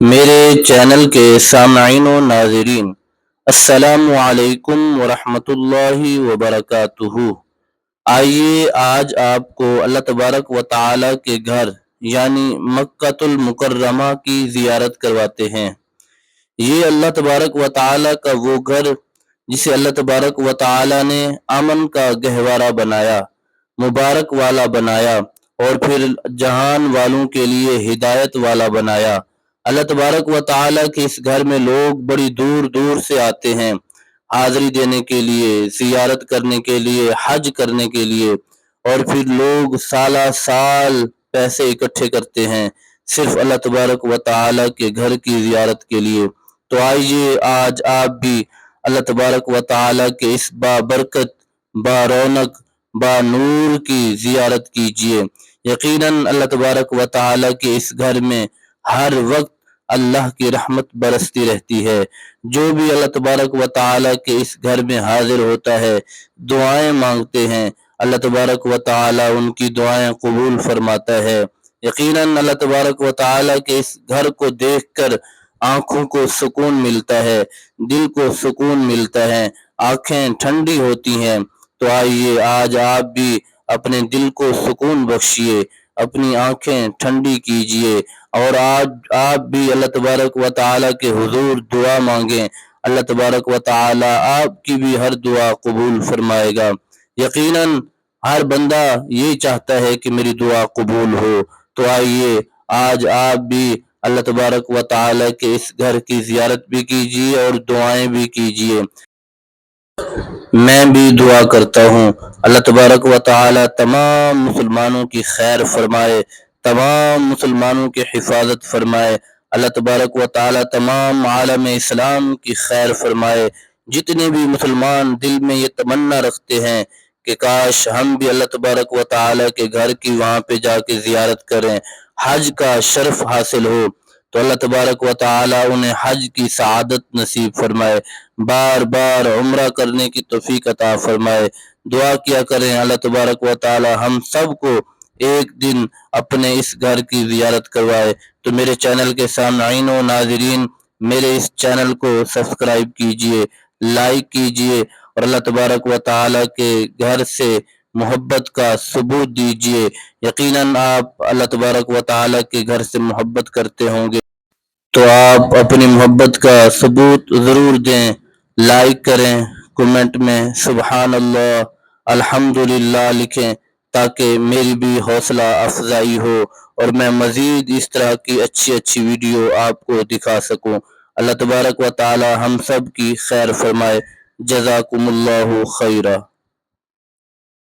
میرے چینل کے سامعین و ناظرین، السلام علیکم ورحمۃ اللہ وبرکاتہ۔ آئیے آج آپ کو اللہ تبارک و تعالی کے گھر یعنی مکۃ المکرمہ کی زیارت کرواتے ہیں۔ یہ اللہ تبارک و تعالی کا وہ گھر جسے اللہ تبارک و تعالی نے امن کا گہوارہ بنایا، مبارک والا بنایا، اور پھر جہان والوں کے لیے ہدایت والا بنایا۔ اللہ تبارک و تعالی کے اس گھر میں لوگ بڑی دور دور سے آتے ہیں حاضری دینے کے لیے، زیارت کرنے کے لیے، حج کرنے کے لیے، اور پھر لوگ سالہ سال پیسے اکٹھے کرتے ہیں صرف اللہ تبارک و تعالی کے گھر کی زیارت کے لیے۔ تو آئیے آج آپ بھی اللہ تبارک و تعالی کے اس بابرکت، با رونق، با نور کی زیارت کیجیے۔ یقیناً اللہ تبارک و تعالی کے اس گھر میں ہر وقت اللہ کی رحمت برستی رہتی ہے۔ جو بھی اللہ تبارک و تعالی کے اس گھر میں حاضر ہوتا ہے، دعائیں مانگتے ہیں، اللہ تبارک و تعالی ان کی دعائیں قبول فرماتا ہے۔ یقیناً اللہ تبارک و تعالی کے اس گھر کو دیکھ کر آنکھوں کو سکون ملتا ہے، دل کو سکون ملتا ہے، آنکھیں ٹھنڈی ہوتی ہیں۔ تو آئیے آج آپ بھی اپنے دل کو سکون بخشیے، اپنی آنکھیں ٹھنڈی کیجیے، اور آج آپ بھی اللہ تبارک و تعالی کے حضور دعا مانگیں۔ اللہ تبارک و تعالی آپ کی بھی ہر دعا قبول فرمائے گا۔ یقیناً ہر بندہ یہ چاہتا ہے کہ میری دعا قبول ہو۔ تو آئیے آج آپ بھی اللہ تبارک و تعالی کے اس گھر کی زیارت بھی کیجیے اور دعائیں بھی کیجیے۔ میں بھی دعا کرتا ہوں اللہ تبارک و تعالی تمام مسلمانوں کی خیر فرمائے، تمام مسلمانوں کی حفاظت فرمائے۔ اللہ تبارک و تعالی تمام عالم اسلام کی خیر فرمائے۔ جتنے بھی مسلمان دل میں یہ تمنا رکھتے ہیں کہ کاش ہم بھی اللہ تبارک و تعالی کے گھر کی وہاں پہ جا کے زیارت کریں، حج کا شرف حاصل ہو، تو اللہ تبارک و تعالی انہیں حج کی سعادت نصیب فرمائے، بار بار عمرہ کرنے کی توفیق عطا فرمائے۔ دعا کیا کریں اللہ تبارک و تعالی ہم سب کو ایک دن اپنے اس گھر کی زیارت کروائے۔ تو میرے چینل کے سامعین و ناظرین، میرے اس چینل کو سبسکرائب کیجئے، لائک کیجئے، اور اللہ تبارک و تعالی کے گھر سے محبت کا ثبوت دیجئے۔ یقیناً آپ اللہ تبارک و تعالی کے گھر سے محبت کرتے ہوں گے، تو آپ اپنی محبت کا ثبوت ضرور دیں، لائک کریں، کمنٹ میں سبحان اللہ، الحمدللہ لکھیں، تاکہ میری بھی حوصلہ افزائی ہو اور میں مزید اس طرح کی اچھی ویڈیو آپ کو دکھا سکوں۔ اللہ تبارک و تعالی ہم سب کی خیر فرمائے۔ جزاکم اللہ خیرہ۔